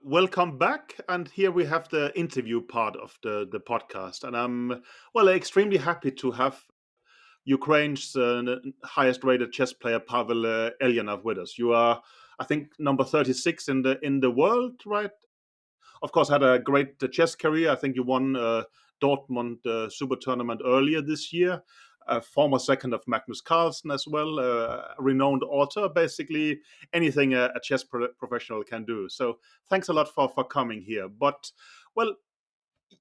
Welcome back. And here we have the interview part of the podcast. And I'm, well, extremely happy to have Ukraine's highest rated chess player, Pavel Eljanov, with us. You are, I think, number 36 in the world, right? Of course, had a great chess career. I think you won Dortmund Super Tournament earlier this year. A former second of Magnus Carlsen as well, a renowned author. Basically, anything a chess professional can do. So, thanks a lot for coming here. But, well,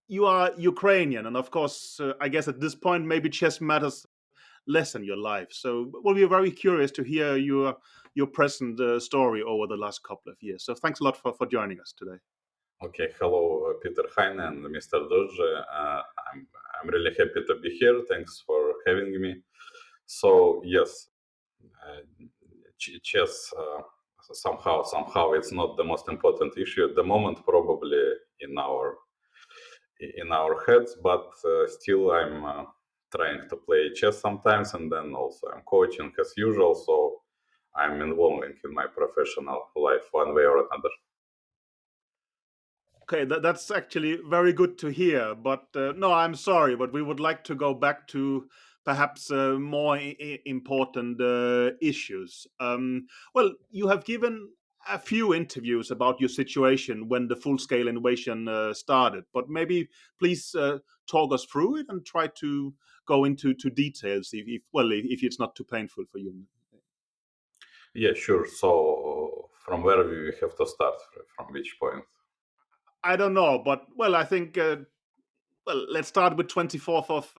you are Ukrainian, and of course, I guess at this point, maybe chess matters less in your life. So, we'll be very curious to hear your present story over the last couple of years. So, thanks a lot for joining us today. Okay, hello, Peter Heine and Mr. Doge. I'm really happy to be here. Thanks for having me. So yes, uh, chess somehow it's not the most important issue at the moment, probably in our heads, but still I'm trying to play chess sometimes, and then also I'm coaching as usual. So I'm involving in my professional life one way or another. Okay, that's actually very good to hear. But no, I'm sorry, but we would like to go back to perhaps more important issues. Well, you have given a few interviews about your situation when the full-scale invasion started, but maybe please talk us through it and try to go into details if it's not too painful for you. Yeah, sure. So from where we have to start? From which point? I don't know, but well, I think well, let's start with 24th of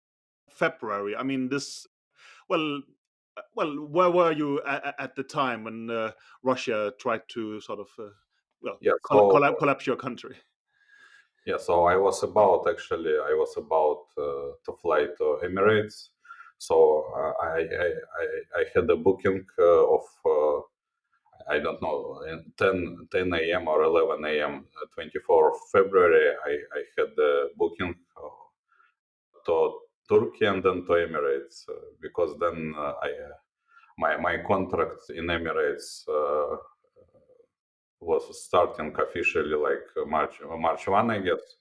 February. I mean, this. Well, where were you at the time when Russia tried to sort of, well, Yeah. So collapse your country? yeah. So I was about to fly to Emirates. So I had a booking of I don't know 10 a.m. or 11 a.m. 24th February. I had the booking to Turkey and then to Emirates because then my contract in Emirates was starting officially like March 1, I guess.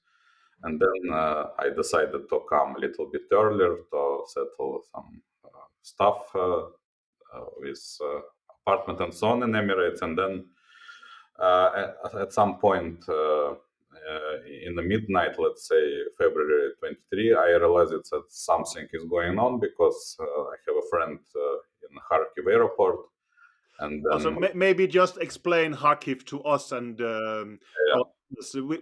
And then I decided to come a little bit earlier to settle some stuff with apartment and so on in Emirates. And then at some point in the midnight, let's say February 23, I realized that something is going on because I have a friend in Kharkiv airport. And Also, then maybe just explain Kharkiv to us and yeah, our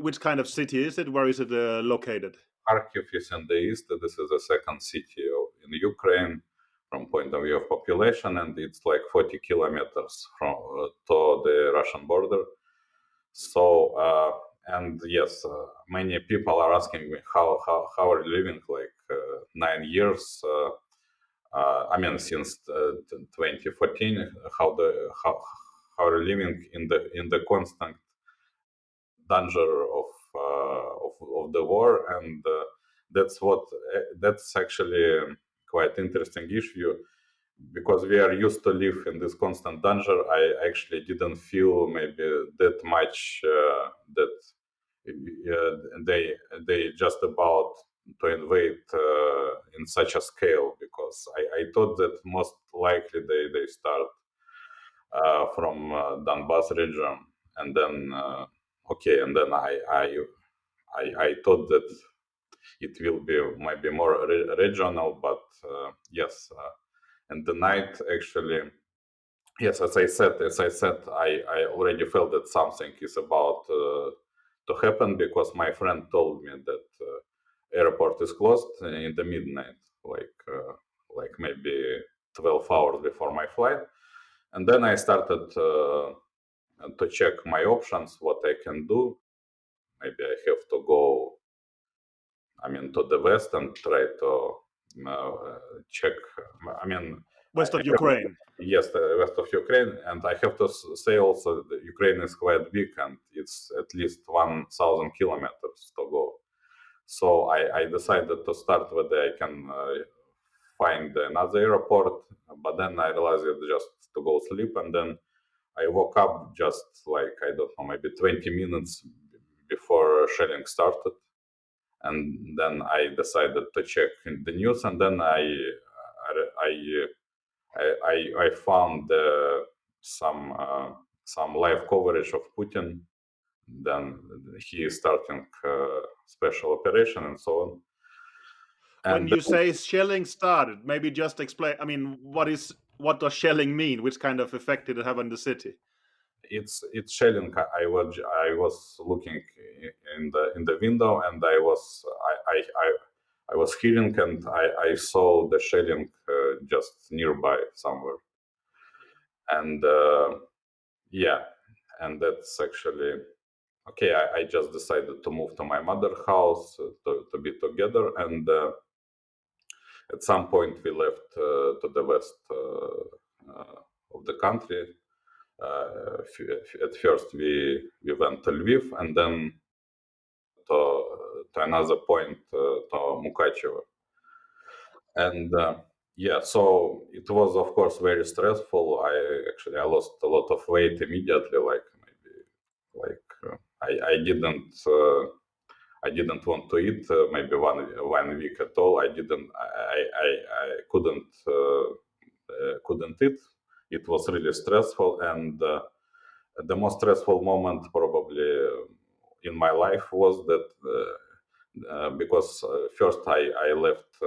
which kind of city is it? Where is it located? Kharkiv is in the east. This is the second city in Ukraine from point of view of population, and it's like 40 kilometers from to the Russian border. So and yes, many people are asking me how are you living like 9 years. I mean, since 2014, how are you living in the constant danger of the war, and that's actually quite interesting issue because we are used to live in this constant danger. I actually didn't feel maybe that much that they just about to invade in such a scale because I thought that most likely they start from Donbas region and then okay, and then I thought that it will be maybe more regional, but yes, and the night actually, yes, I already felt that something is about to happen because my friend told me that airport is closed in the midnight, like maybe 12 hours before my flight, and then I started to check my options, what I can do. Maybe I have to go, I mean, to the west and try to check. I mean, West I of have, Ukraine. yes, the west of Ukraine, and I have to say also that Ukraine is quite big and it's at least 1,000 kilometers to go. So I decided to start whether I can find another airport, but then I realized it just to go sleep, and then I woke up just like, I don't know, maybe 20 minutes before shelling started, and then I decided to check in the news, and then I I found some live coverage of Putin. Then he is starting special operation and so on. When And you say shelling started, maybe just explain. I mean, what does shelling mean? Which kind of effect did it have on the city? it's shelling. I was looking in the window, and I was hearing, and I saw the shelling just nearby somewhere. And yeah, and that's actually okay. I just decided to move to my mother house to be together, and at some point we left to the west of the country. At first we went to Lviv, and then to another point to Mukachevo. And yeah, so it was of course very stressful. I lost a lot of weight immediately, like maybe like I didn't want to eat maybe 1 week at all. I couldn't eat. It was really stressful, and the most stressful moment probably in my life was that because first I left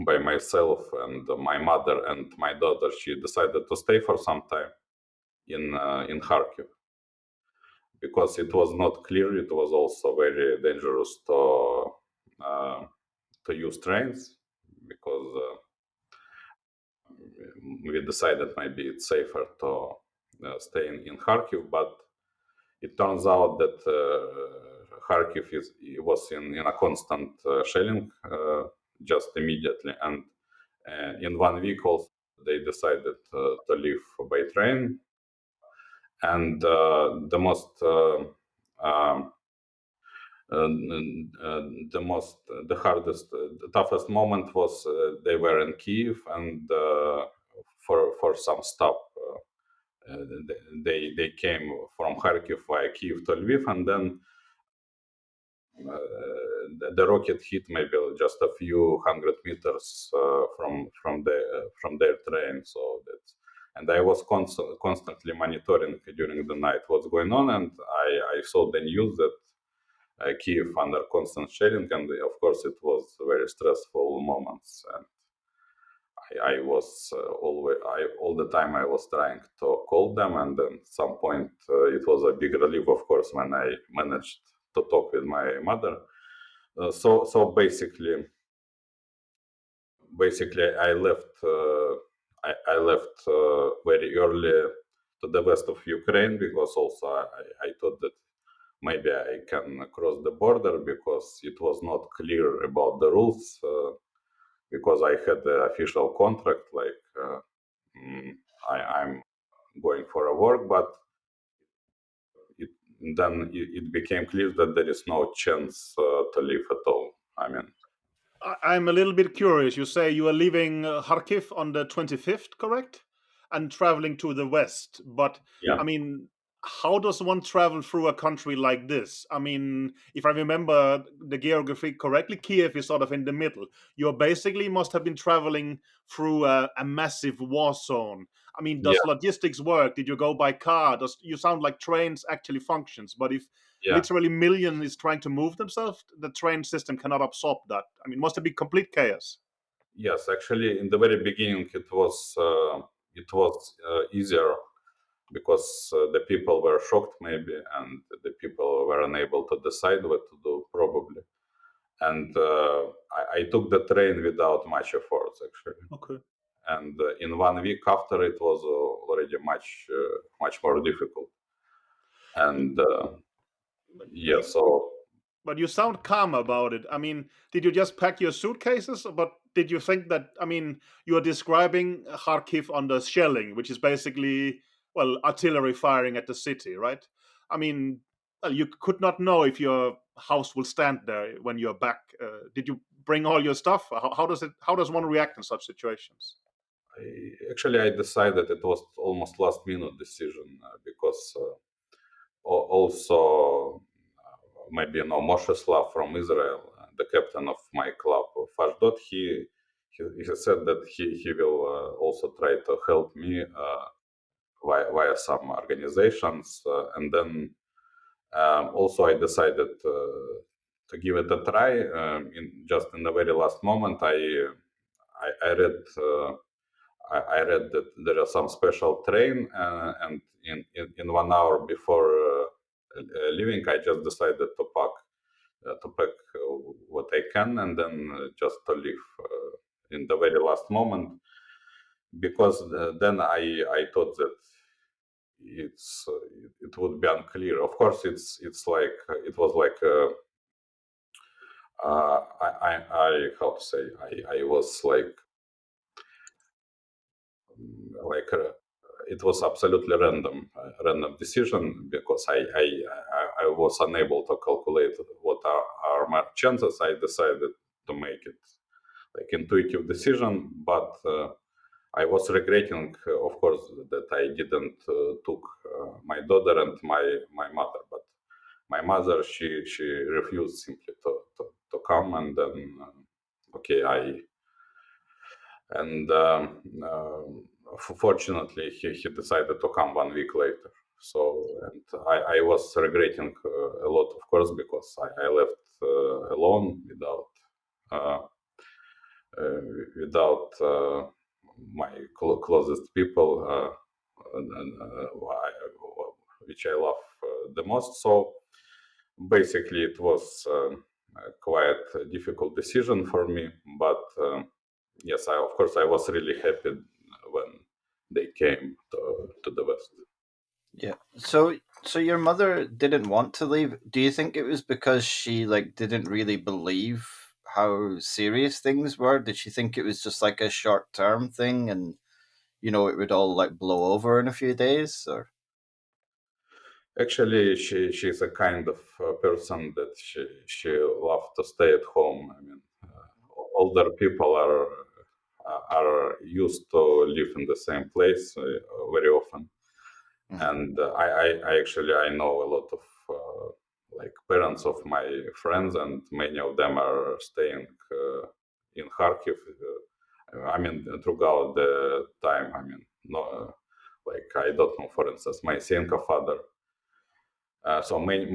by myself, and my mother and my daughter, she decided to stay for some time in Kharkiv because it was not clear. It was also very dangerous uh, to use trains because we decided maybe it's safer to stay in Kharkiv, but it turns out that Kharkiv was in a constant shelling just immediately, and in 1 week also they decided to leave by train, and um, the hardest, the toughest moment was they were in Kiev, and for some stop. They came from Kharkiv via Kiev to Lviv, and then the rocket hit maybe just a few hundred meters from their train. So that's, and I was constantly monitoring during the night what's going on, and I saw the news that Kiev under constant shelling, and of course it was very stressful moments. And I was all the time I was trying to call them, and then at some point it was a big relief, of course, when I managed to talk with my mother. So basically, I left very early to the west of Ukraine because also I thought that maybe I can cross the border because it was not clear about the rules. Because I had the official contract, like mm, I'm going for a work, but it, then it became clear that there is no chance to leave at all. I mean, I'm a little bit curious. You say you are leaving Kharkiv on the 25th, correct? And traveling to the west. But yeah, I mean, how does one travel through a country like this? I mean, if I remember the geography correctly, Kiev is sort of in the middle. You basically must have been traveling through a massive war zone. I mean, yeah, does logistics work? Did you go by car? Does you sound like trains actually functions? But if yeah. literally millions is trying to move themselves, the train system cannot absorb that. I mean, must it be complete chaos? Yes, actually, in the very beginning, it was easier because the people were shocked, maybe, and the people were unable to decide what to do, probably. And I took the train without much effort, actually. Okay. And in 1 week after, it was already much more difficult. And yeah, You, so but you sound calm about it. I mean, did you just pack your suitcases? But did you think that, I mean, you are describing Kharkiv under shelling, which is basically, well, artillery firing at the city, right? I mean, well, you could not know if your house will stand there when you're back. Did you bring all your stuff? How does one react in such situations? Actually, I decided it was almost last minute decision because also maybe Moshe Slav from Israel, the captain of my club of Ashdod, he said that he will also try to help me via some organizations, and then also I decided to give it a try. In the very last moment, I read. I read that there is some special train, and in 1 hour before leaving, I just decided to pack what I can, and then just to leave in the very last moment, because then I thought that it would be unclear. Of course, it's like it was like I how to say I was like it was absolutely random decision because I was unable to calculate what are my chances. I decided to make it like intuitive decision, but I was regretting, of course, that I didn't took my daughter and my mother. But my mother, she refused simply to come, and then okay, I and fortunately he decided to come 1 week later. So, and I was regretting a lot, of course, because I left alone uh, uh, without my closest people, which I love the most. So basically, it was quite a difficult decision for me. But yes, of course, I was really happy when they came to the West. Yeah. So your mother didn't want to leave. Do you think it was because she like didn't really believe how serious things were? Did she think it was just like a short term thing and it would all like blow over in a few days or Actually, she's a kind of person that she loves to stay at home. I mean, older people are used to live in the same place very often, Mhm. and I actually I know a lot of like parents of my friends, and many of them are staying in Kharkiv. I mean, throughout the time. I mean, no, like I don't know. For instance, my Senka father. So many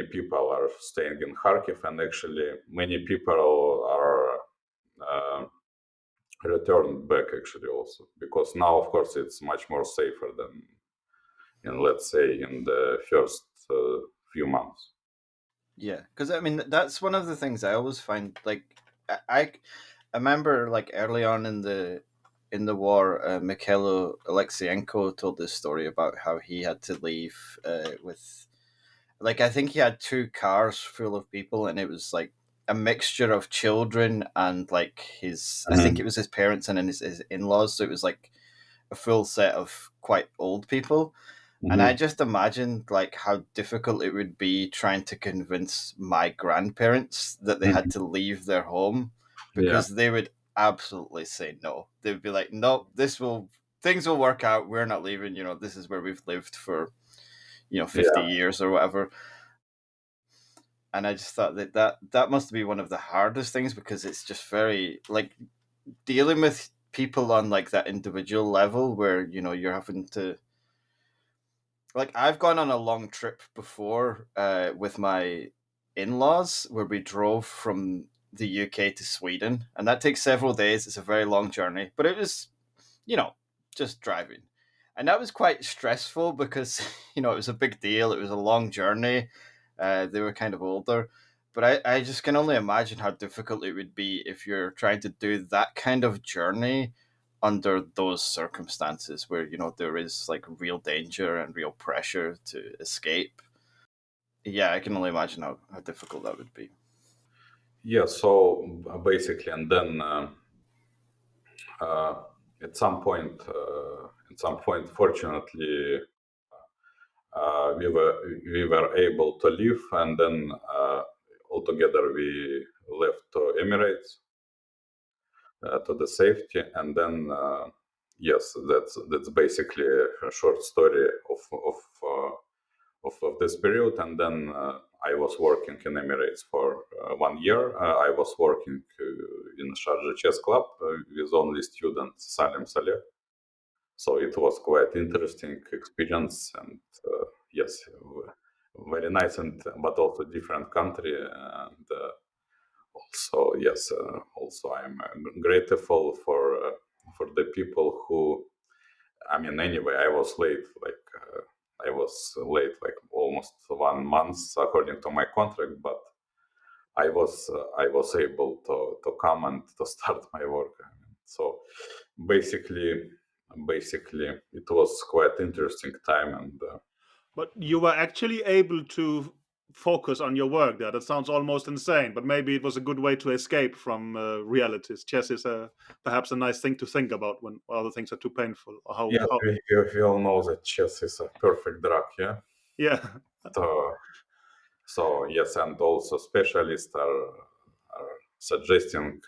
people are staying in Kharkiv, and actually many people are uh, returned back actually also, because now of course it's much more safer than in, let's say, in the first few months. Yeah, because I mean that's one of the things I always find. Like I remember like early on in the war, Mikhailo Alexienko told this story about how he had to leave with like I think he had two cars full of people, and it was like a mixture of children and like his I think it Mhm. was his parents and his in laws. So it was like a full set of quite old people, and I Mhm. just imagined like how difficult it would be trying to convince my grandparents that they had Mhm. to leave their home Yeah, because they would absolutely say no. They'd be like, "No, this will things will work out. We're not leaving. This is where we've lived for 50 yeah, years or whatever." And I just thought that must be one of the hardest things because it's just very like dealing with people on like that individual level where you're having to like I've gone on a long trip before with my in-laws where we drove from the UK to Sweden, and that takes several days. It's a very long journey, but it was you know just driving, and that was quite stressful because it was a big deal. It was a long journey. They were kind of older, but I just can only imagine how difficult it would be if you're trying to do that kind of journey under those circumstances where there is like real danger and real pressure to escape. Yeah, I can only imagine how difficult that would be. yeah. So basically, and then uh, at some point, fortunately, we were able to leave, and then altogether we left to Emirates. to the safety. And then yes, that's basically a short story of this period. And then I was working in Emirates for 1 year. I was working in Sharjah Chess Club with only student Salim Saleh. So it was quite interesting experience, and yes, very nice, and but also different country. And also yes, also I'm grateful for the people who, I mean, anyway, I was late, like almost 1 month according to my contract, but I was able to come and to start my work. I mean, so basically, basically, it was quite interesting time, and But you were actually able to focus on your work there. That sounds almost insane, but maybe it was a good way to escape from realities. Chess is perhaps a nice thing to think about when other things are too painful. Or yes, how we all know that chess is a perfect drug, yeah. yeah. So, so yes, and also specialists are suggesting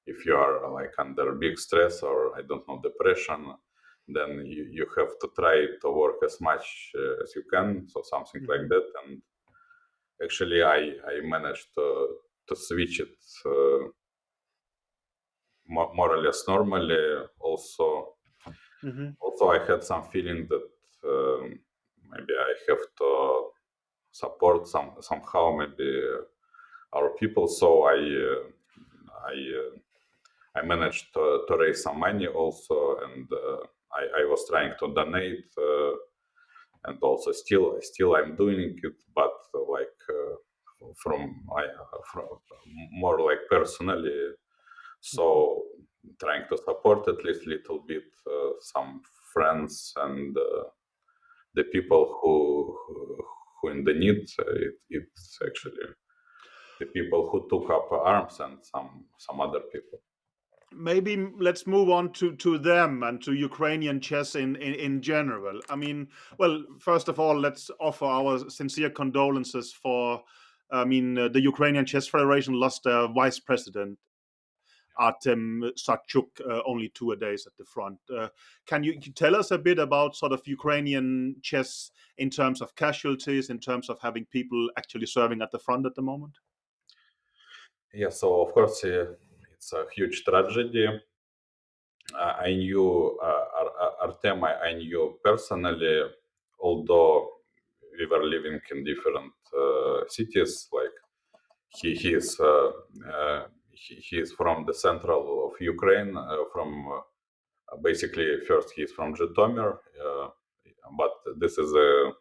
if you are like under big stress or I don't know depression, then you have to try to work as much as you can, so something like Mhm. that. And actually, I managed to switch it more or less normally. Mhm. Also, I had some feeling that maybe I have to support somehow maybe our people. So I I managed to raise some money also, and I was trying to donate, and also still I'm doing it, but from more like personally. So trying to support at least little bit some friends and the people who in the need. It's actually the people who took up arms and some other people. Maybe let's move on to them and to Ukrainian chess in general. I mean, well, first of all, let's offer our sincere condolences for. I mean, the Ukrainian Chess Federation lost their vice president Artem Sarchuk only 2 days at the front. Can you tell us a bit about sort of Ukrainian chess in terms of casualties, in terms of having people actually serving at the front at the moment? Yeah, so of course it's a huge tragedy. I knew Artem. I knew personally, although we were living in different cities. Like he is he is from the central of Ukraine. From basically first he is from Zhytomyr, but this is a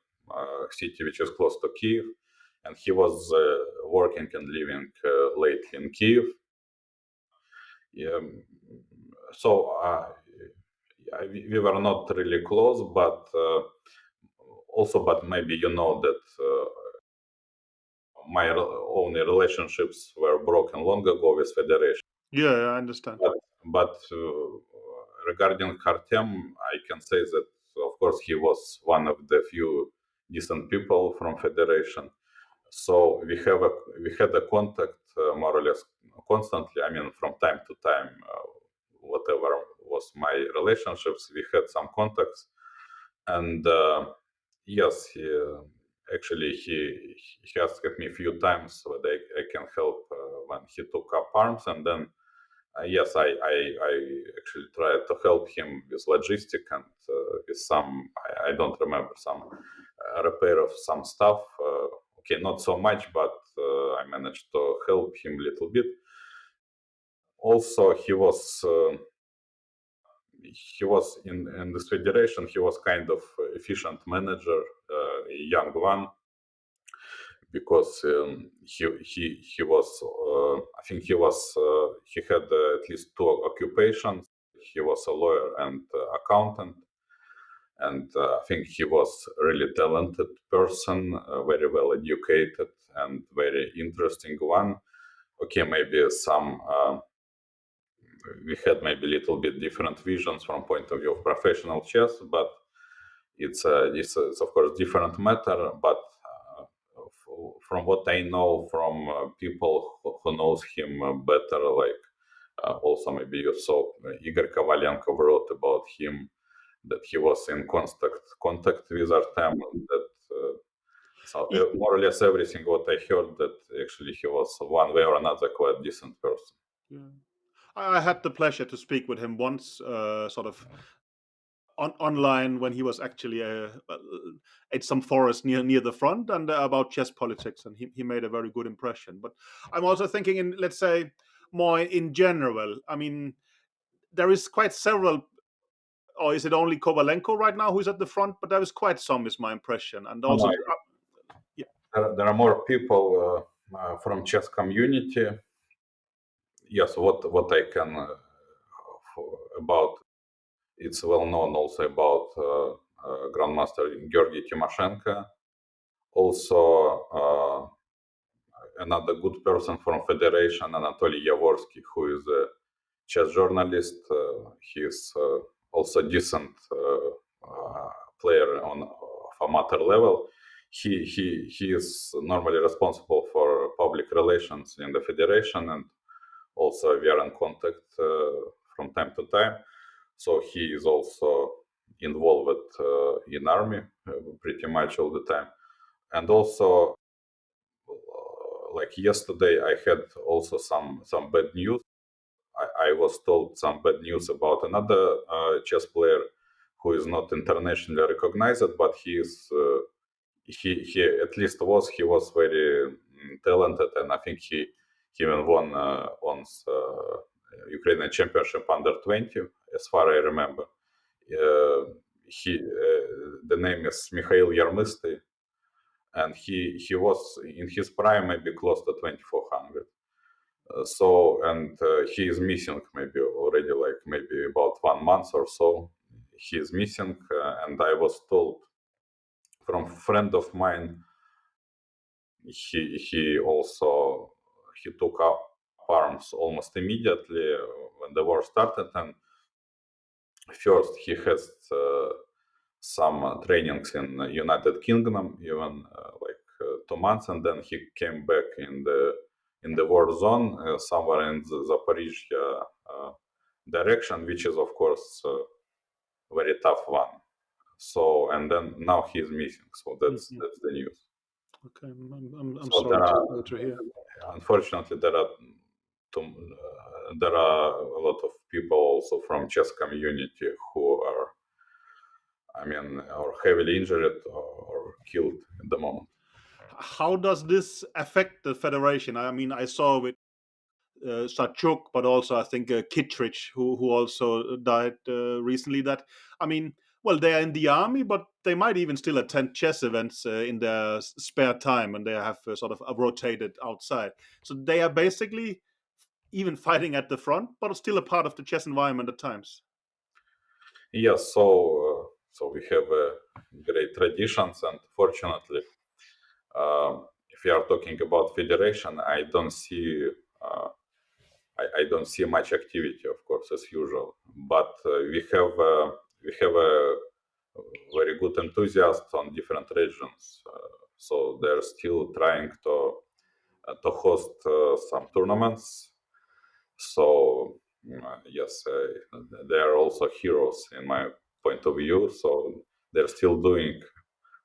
city which is close to Kiev, and he was working and living lately in Kiev. Yeah, so we were not really close, but also, but maybe you know that my only relationships were broken long ago with Federation. Yeah, I understand. But regarding Artem, I can say that of course he was one of the few decent people from Federation. So we had a contact more or less constantly. I mean, from time to time, whatever was my relationships, we had some contacts, and yes, actually he asked me a few times whether I can help when he took up arms, and then yes, I actually tried to help him with logistic and with some I don't remember some repair of some stuff. Okay, not so much, but I managed to help him a little bit. Also, he was in this federation. He was kind of efficient manager, a young one, because he was I think he had at least two occupations. He was a lawyer and accountant, and I think he was a really talented person, very well educated and very interesting one. Okay, maybe some we had maybe a little bit different visions from point of view of professional chess, but it's of course different matter. But from what I know from people who knows him better, like Also, maybe you saw Igor Kovalenko wrote about him that he was in contact with Artem. That so more or less everything what I heard that actually he was one way or another quite decent person. Yeah. I had the pleasure to speak with him once, sort of online when he was actually at some forest near the front, and about chess politics, and he made a very good impression. But I'm also thinking, in, let's say, more in general. I mean, there is quite several, or is it only Kovalenko right now who's at the front? But there is quite some, is my impression, and No, also, no, yeah. there are more people from chess community. Yes, what I can about it's well known also about Grandmaster Georgy Timoshenko. Also, another good person from Federation, Anatoly Yavorsky, who is a chess journalist. He is also decent player on of amateur level. He is normally responsible for public relations in the federation, and also we are in contact from time to time. So he is also involved in army pretty much all the time, and also like yesterday I had also some bad news. I was told some bad news about another chess player who is not internationally recognized, but he at least was very talented, and I think he even won once Ukrainian championship under 20, as far I remember. The name is Mikhail Yarmisty, and he was in his prime maybe close to 2400. He is missing maybe already like maybe about 1 month or so. He is missing, and I was told from a friend of mine he took up arms almost immediately when the war started, and first he has some trainings in United Kingdom, even like 2 months, and then he came back in the war zone somewhere in the Zaporizhia direction, which is of course very tough one. So and then now he's missing. So that's the news. Okay, I'm So sorry to hear. unfortunately, there are a lot of people also from chess community who are, I mean, or heavily injured or killed at the moment. How does this affect the federation? I mean, I saw with Sachuk, but also I think Kittredge, who also died recently. That, I mean, well, they are in the army, but they might even still attend chess events in their spare time, and they have sort of rotated outside. So they are basically even fighting at the front, but still a part of the chess environment at times. Yes, so we have great traditions, and fortunately, if we are talking about federation, uh, I don't see much activity, of course, as usual. But we have a very good enthusiasts on different regions, so they're still trying to host some tournaments. So yes, they are also heroes in my point of view. So they're still doing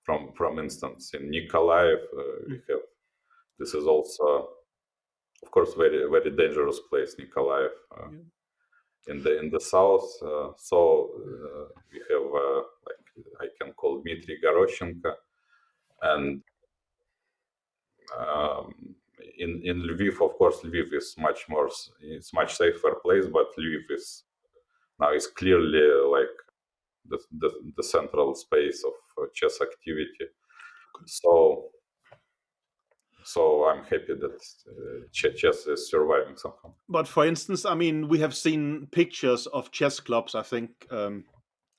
from instance in Nikolaev. We have this is also of course very dangerous place, Nikolaev, in the south. We have like I can call Dmitry Goroshenko, and in Lviv, of course, Lviv is it's much safer place, but Lviv is now is clearly like the central space of chess activity. So I'm happy that chess is surviving somehow. But for instance, I mean, we have seen pictures of chess clubs. I think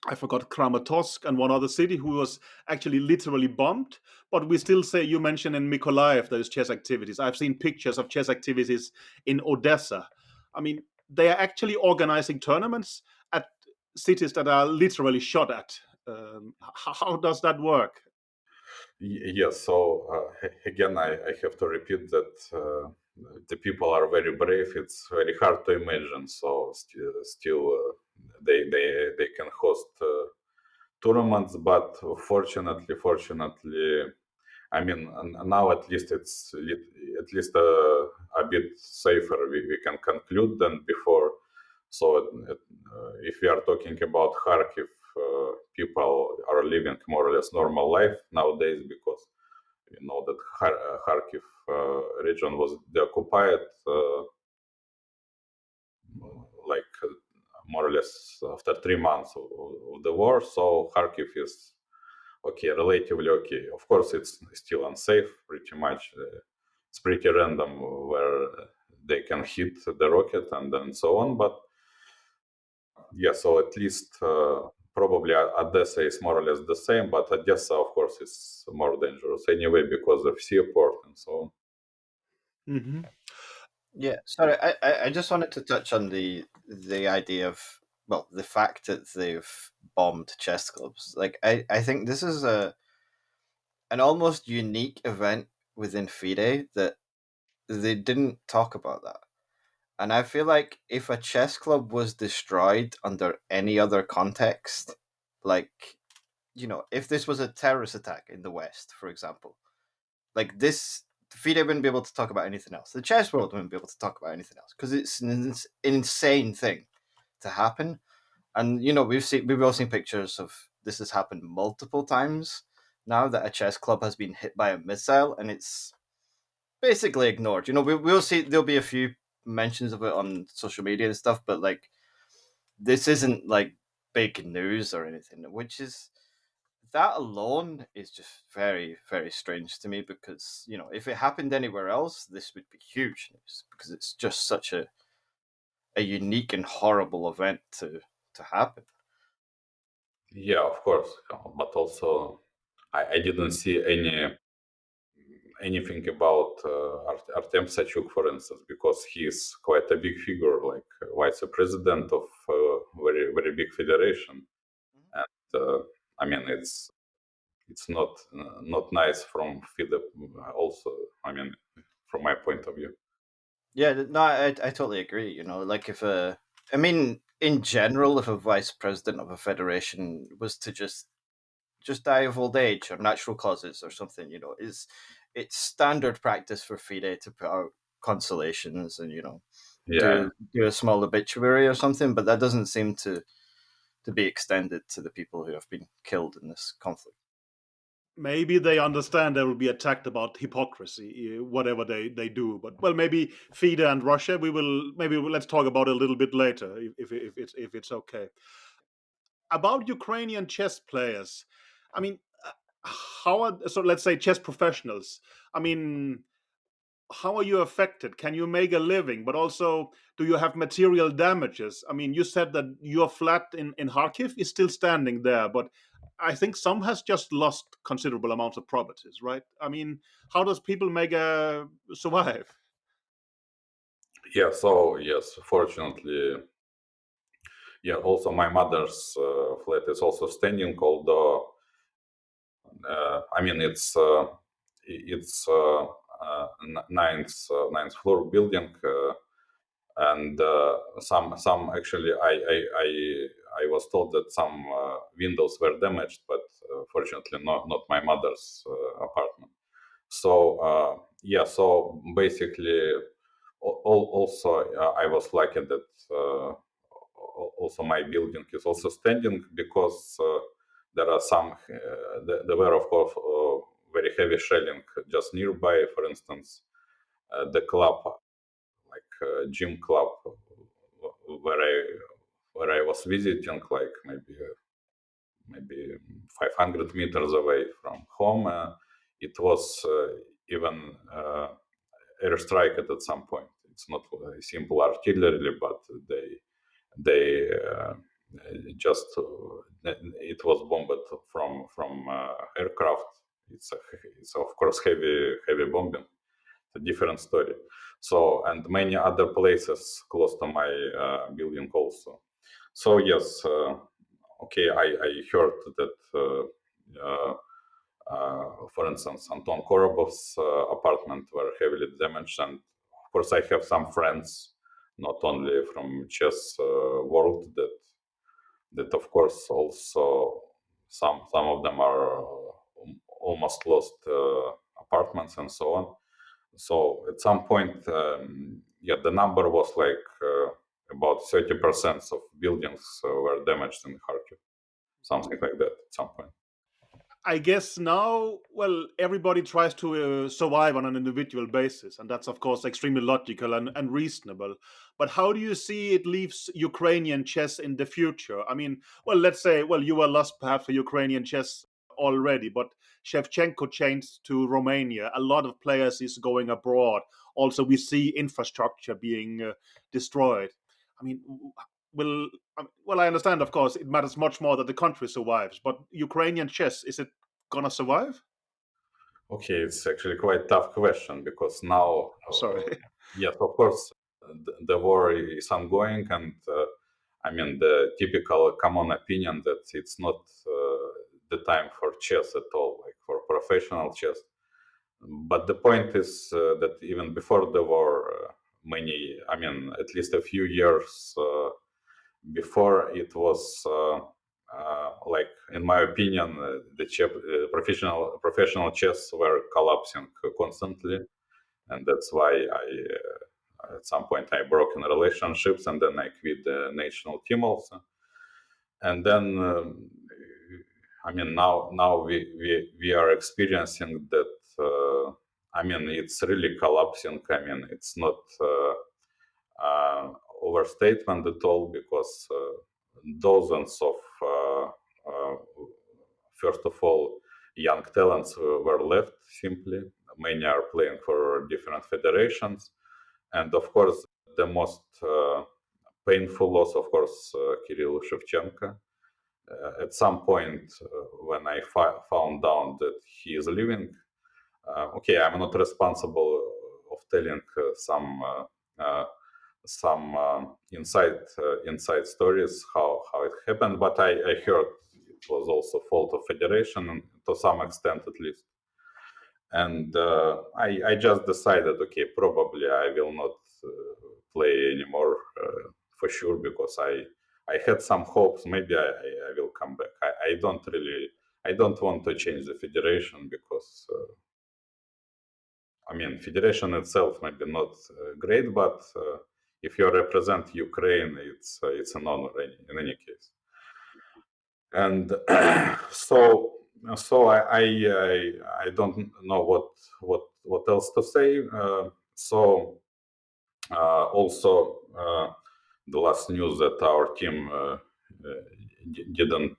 I forgot Kramatorsk and one other city who was actually literally bombed. But we still say, you mentioned in Mykolaiv there's chess activities. I've seen pictures of chess activities in Odessa. I mean, they are actually organizing tournaments at cities that are literally shot at. How does that work? Yes. So again, I have to repeat that the people are very brave. It's very hard to imagine. So still they can host tournaments, but fortunately, I mean, now at least it's at least a bit safer. We can conclude than before. So if we are talking about Kharkiv, people are living more or less normal life nowadays because you know that Kharkiv region was deoccupied like more or less after 3 months of the war. So Kharkiv is okay, relatively okay. Of course, it's still unsafe. Pretty much, it's pretty random where they can hit the rocket and then so on. But yeah, so at least probably Odessa is more or less the same. But Odessa, of course, is more dangerous anyway because of seaport and so on. Hmm. Yeah, sorry, I just wanted to touch on the idea of, well, the fact that they've bombed chess clubs. Like, I think this is an almost unique event within FIDE that they didn't talk about that. And I feel like if a chess club was destroyed under any other context, like, if this was a terrorist attack in the West, for example, like this, FIDE wouldn't be able to talk about anything else. The chess world wouldn't be able to talk about anything else because it's an insane thing to happen. And we've all seen pictures of this has happened multiple times now that a chess club has been hit by a missile and it's basically ignored. We'll see there'll be a few mentions of it on social media and stuff, but like this isn't like big news or anything, which is that alone is just very, very strange to me because, if it happened anywhere else, this would be huge news because it's just such a unique and horrible event to happen. Yeah, of course, but also I didn't see anything about Artem Sachuk, for instance, because he's quite a big figure, like vice president of very very big federation, and I mean it's not nice from FIDE also. I mean, from my point of view. Yeah, no, I totally agree. Like if I mean, in general, if a vice president of a federation was to just die of old age or natural causes or something, is it's standard practice for FIDE to put out consolations and Yeah, do a small obituary or something, but that doesn't seem to be extended to the people who have been killed in this conflict. Maybe they understand they will be attacked about hypocrisy, whatever they do. But well, maybe FIDE and Russia, let's talk about it a little bit later, if it's okay. About Ukrainian chess players, I mean, how are so? Let's say chess professionals. I mean, how are you affected? Can you make a living? But also, do you have material damages? I mean, you said that your flat in Kharkiv is still standing there, but I think some has just lost considerable amounts of properties, right? I mean, how does people make a survive? yeah. So yes, fortunately, yeah. Also, my mother's flat is also standing, although I mean it's ninth floor building. And some actually I was told that some windows were damaged, but fortunately not my mother's apartment. So yeah, so basically also I was lucky that also my building is also standing because there are some there were of course very heavy shelling just nearby. For instance, the club, like gym club where I was visiting, like maybe 500 meters away from home. It was even airstrike at some point. It's not simple artillery, but they just it was bombed from aircraft. It's of course heavy bombing. A different story. So and many other places close to my building also. So yes, okay, I heard that. For instance, Anton Korobov's apartment were heavily damaged, and of course, I have some friends, not only from chess world, that of course also some of them are almost lost apartments and so on. So at some point, yeah, the number was like about 30% of buildings were damaged in Kharkiv, something like that at some point. I guess now, well, everybody tries to survive on an individual basis, and that's of course extremely logical and reasonable. But how do you see it leaves Ukrainian chess in the future? I mean, well, let's say, well, you were lost perhaps for Ukrainian chess already, but Shevchenko changed to Romania. A lot of players is going abroad. Also, we see infrastructure being destroyed. I mean, will well, I understand, of course, it matters much more that the country survives, but Ukrainian chess, is it gonna survive? Okay, it's actually quite tough question because now, Sorry. yes, of course, the war is ongoing, and I mean the typical common opinion that it's not the time for chess at all, like for professional chess. But the point is that even before the war, I mean, at least a few years before, it was like, in my opinion, the professional chess were collapsing constantly, and that's why at some point I broke in relationships, and then I quit the national team also. And then I mean, now we are experiencing that. I mean, it's really collapsing. I mean, it's not overstatement at all, because dozens of uh, first of all, young talents were left simply. Many are playing for different federations, and of course, the most painful loss, of course, Kirill Shevchenko. At some point, when I found out that he is leaving, okay, I'm not responsible of telling inside stories how it happened, but I heard it was also fault of federation, and to some extent at least. And I just decided, okay, probably I will not play anymore for sure, because I had some hopes. Maybe I will come back. I don't want to change the federation, because I mean, federation itself maybe not great, but if you represent Ukraine, it's an honor in any case. And so I don't know what else to say. So also the last news that our team didn't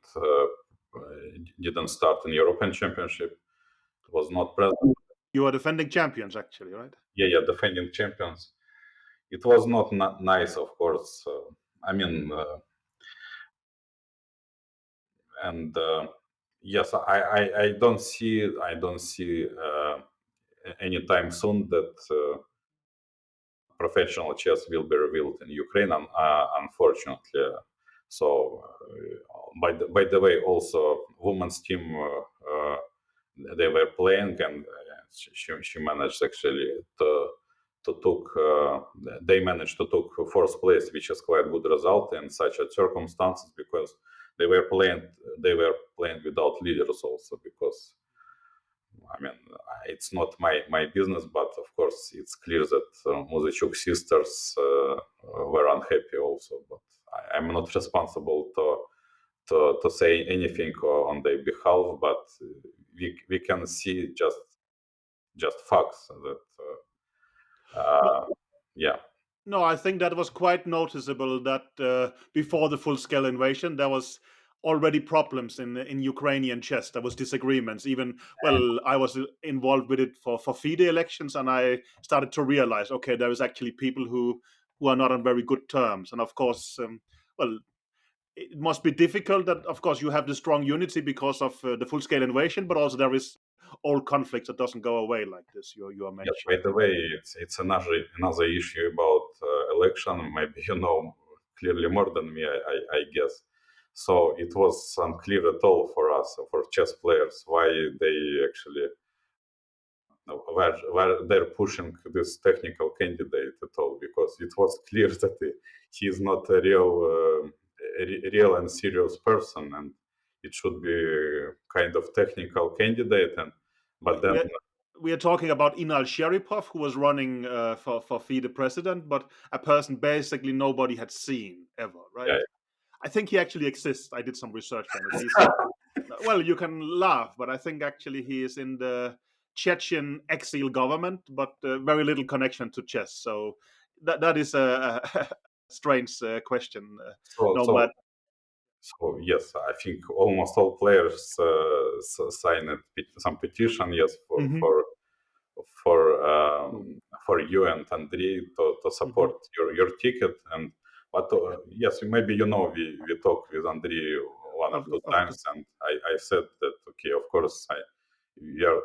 didn't start in European Championship, was not present. You are defending champions, actually, right? Yeah, defending champions. It was not nice, of course. I mean, and yes, I don't see anytime soon that professional chess will be revealed in Ukraine, unfortunately. So, by the way, also women's team, they were playing, and she managed actually to took they managed to took fourth place, which is quite good result in such a circumstances, because they were playing without leaders also, because I mean, it's not my business, but of course, it's clear that Muzachuk sisters were unhappy also. But I'm not responsible to say anything on their behalf. But we can see just facts that No, yeah. no, I think that was quite noticeable that before the full-scale invasion, there was already problems in Ukrainian chess. There was disagreements. Even, well, I was involved with it for FIDE elections, and I started to realize, okay, there is actually people who are not on very good terms. And of course, well, it must be difficult that, of course, you have the strong unity because of the full-scale invasion, but also there is old conflicts that doesn't go away like this. You are Yes, by mentioning. the way, it's another issue about election. Maybe you know clearly more than me, I guess. So it was unclear at all for us, for chess players, why they actually where they're pushing this technical candidate at all, because it was clear that he is not a real and serious person, and it should be kind of technical candidate. And we, but then we, are, we are talking about Inal Sheripov, who was running for FIDE president, but a person basically nobody had seen ever, right? yeah, I think he actually exists. I did some research on it. Well, you can laugh, but I think actually he is in the Chechen exile government, but very little connection to chess. So that is a strange question. so No so matter. so yes, I think almost all players signed some petition, yes, Mhm. for Mm. for you and Andrei to support Mhm. your ticket. And but Yeah. yes, maybe we talked with Andrei one or two Of times, course. and I said that okay, of course yeah,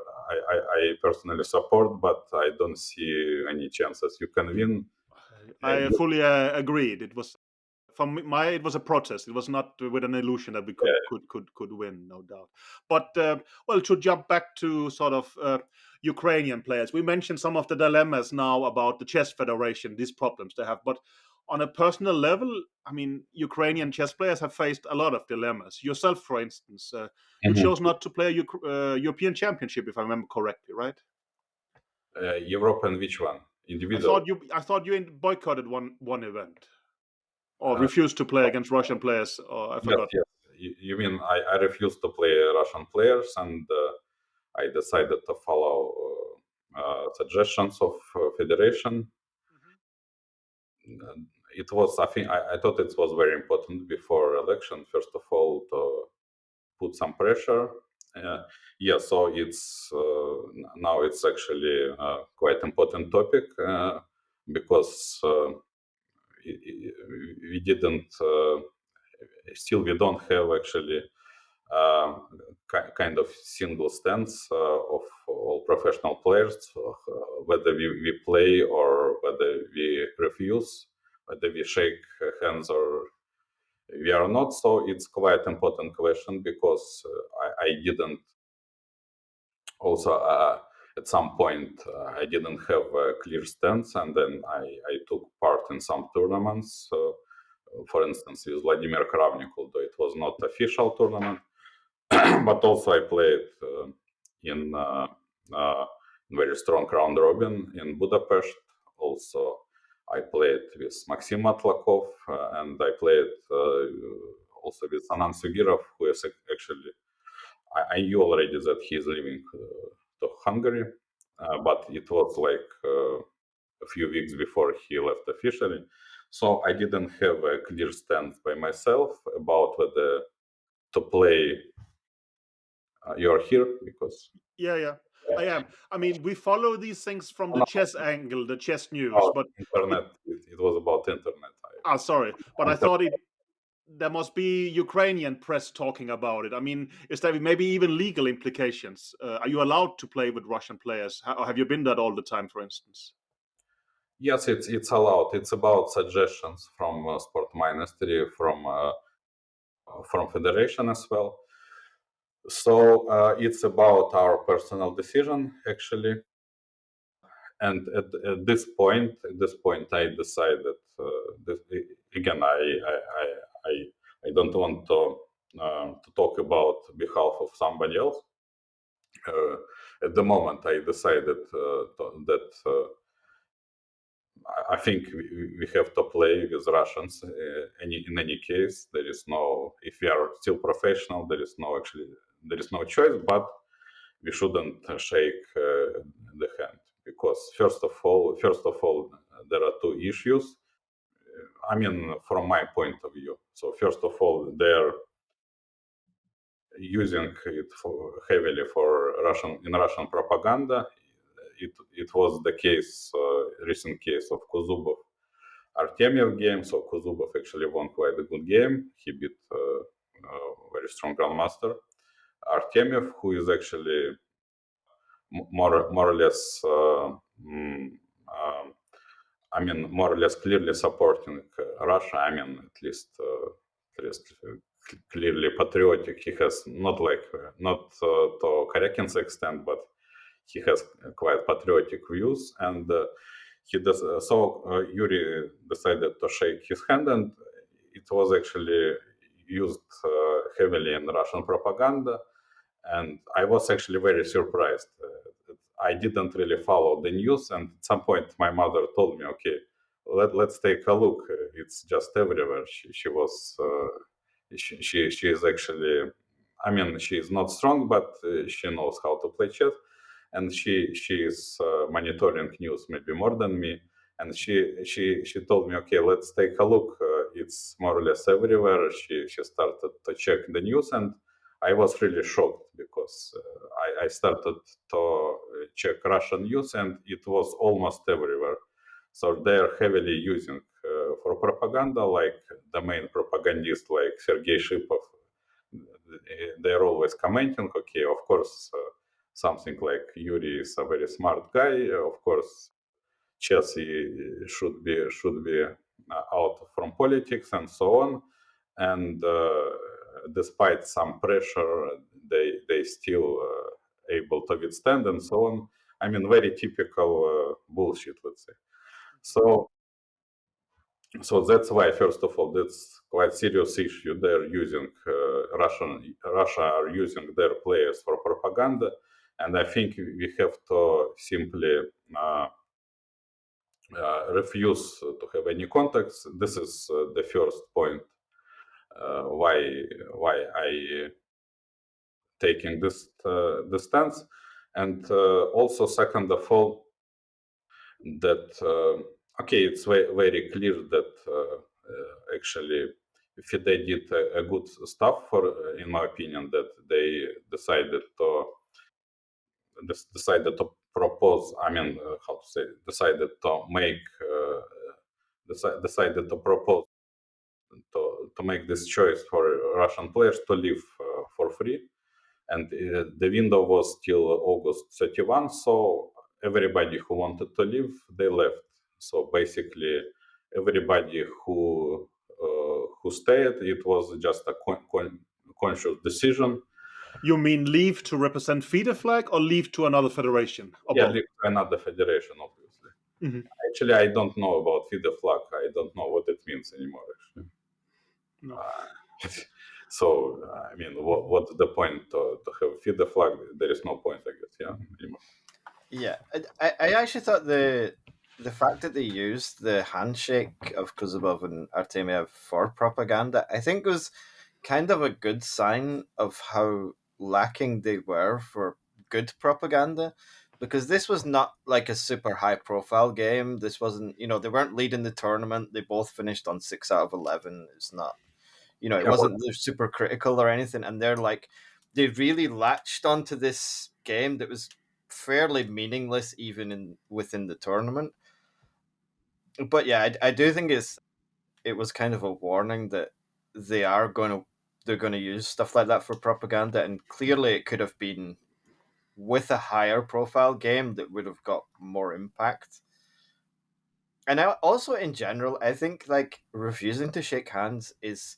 I personally support, but I don't see any chances you can win. I You, fully agreed. It was it was a protest. It was not with an illusion that we could win, no doubt. But well, to jump back to sort of Ukrainian players, we mentioned some of the dilemmas now about the chess federation, these problems they have. But on a personal level, I mean, Ukrainian chess players have faced a lot of dilemmas. Yourself, for instance, you Mhm. chose not to play a European Championship, if I remember correctly, right? European, which one? I Individual. thought you boycotted one event or Uh, refused to play against Russian players. Or I yes, forgot. yes. You mean I refused to play Russian players, and I decided to follow suggestions of federation. Mhm. It was, I think, I thought it was very important before election, first of all, to put some pressure. Uh, yeah, so it's now it's actually quite important topic, because we didn't still we don't have actually uh, kind of single stance of all professional players, whether we play or whether we refuse, whether we shake hands or we are not. So it's quite important question, because I didn't also at some point I didn't have a clear stance, and then I took part in some tournaments. For instance, with Vladimir Kravnik, although it was not official tournament, but also I played in uh, very strong round robin in Budapest. Also, I played with Maxim Matlakov, and I played also with Anand Sugirov, who is actually I knew already that he is leaving to Hungary, but it was like a few weeks before he left officially. So I didn't have a clear stance by myself about whether to play. You're here because Yeah, yeah, I am. I mean, we follow these things from the no, chess angle, the chess news, about but it. internet. It was about internet. Sorry, but I thought it. There must be Ukrainian press talking about it. I mean, is there maybe even legal implications? Are you allowed to play with Russian players? Or have you been that all the time, for instance? Yes, it's allowed. It's about suggestions from sport ministry, from federation as well. So it's about our personal decision actually. And at this point, I decided that, again, I don't want to talk about behalf of somebody else. Uh, at the moment, I decided that I think we have to play with Russians. In any case, there is no. If we are still professional, there is no choice. But we shouldn't shake the hand, because first of all, there are two issues. I mean, from my point of view. So first of all, they're using it heavily for Russian propaganda. It was the case, recent case of Kuzubov Artemiev game. So Kuzubov actually won quite a good game. He beat very strong grandmaster Artemiev, who is actually more or less, mm, um, I mean, more or less clearly supporting Russia. I mean, at least clearly patriotic. He has not like not to Karekin's extent, but he has quite patriotic views, and Yuri decided to shake his hand, and it was actually used heavily in Russian propaganda, and I was actually very surprised. I didn't really follow the news, and at some point, my mother told me, "Okay, let's take a look. It's just everywhere." She was she is actually, I mean, she is not strong, but she knows how to play chess, and she is monitoring news maybe more than me. And she told me, okay, let's take a look. It's more or less everywhere. She started to check the news, and I was really shocked because I started to check Russian news, and it was almost everywhere. So they're heavily using for propaganda, like the main propagandist, like Sergei Shipov. They're always commenting, okay, of course, something like Yuri is a very smart guy. Of course, Chelsea should be out from politics and so on. And despite some pressure, they still able to withstand and so on. I mean, very typical bullshit, let's say. So that's why, first of all, that's quite serious issue. They're using Russia are using their players for propaganda, and I think we have to simply refuse to have any contacts. This is the first point why I taking this stance, and also second of all that okay, it's very clear that actually FIDE did a good stuff for, in my opinion, that they decided to propose. I mean, how to say, decided to make decided to propose to make this choice for Russian players to leave for free, and the window was till August 31. So everybody who wanted to leave, they left. So basically, everybody who stayed, it was just a conscious decision. You mean leave to represent FIDE flag or leave to another federation? Or Yeah, both? leave to another federation, obviously. Mhm. Actually, I don't know about FIDE flag. I don't know what it means anymore. Actually. No. So I mean, what's the point to have FIDE flag? There is no point, I guess. Yeah, anymore. Yeah, I actually thought the fact that they used the handshake of Kuzubov and Artemiev for propaganda, I think was kind of a good sign of how lacking they were for good propaganda, because this was not like a super high profile game. This wasn't, they weren't leading the tournament. They both finished on 6 out of 11. It's not, it Yeah, well, wasn't super critical or anything. And they really latched onto this game that was fairly meaningless even within the tournament. But yeah, I do think it was kind of a warning that they are going to they're going to use stuff like that for propaganda, and clearly it could have been with a higher profile game that would have got more impact. And also in general, I think like refusing to shake hands is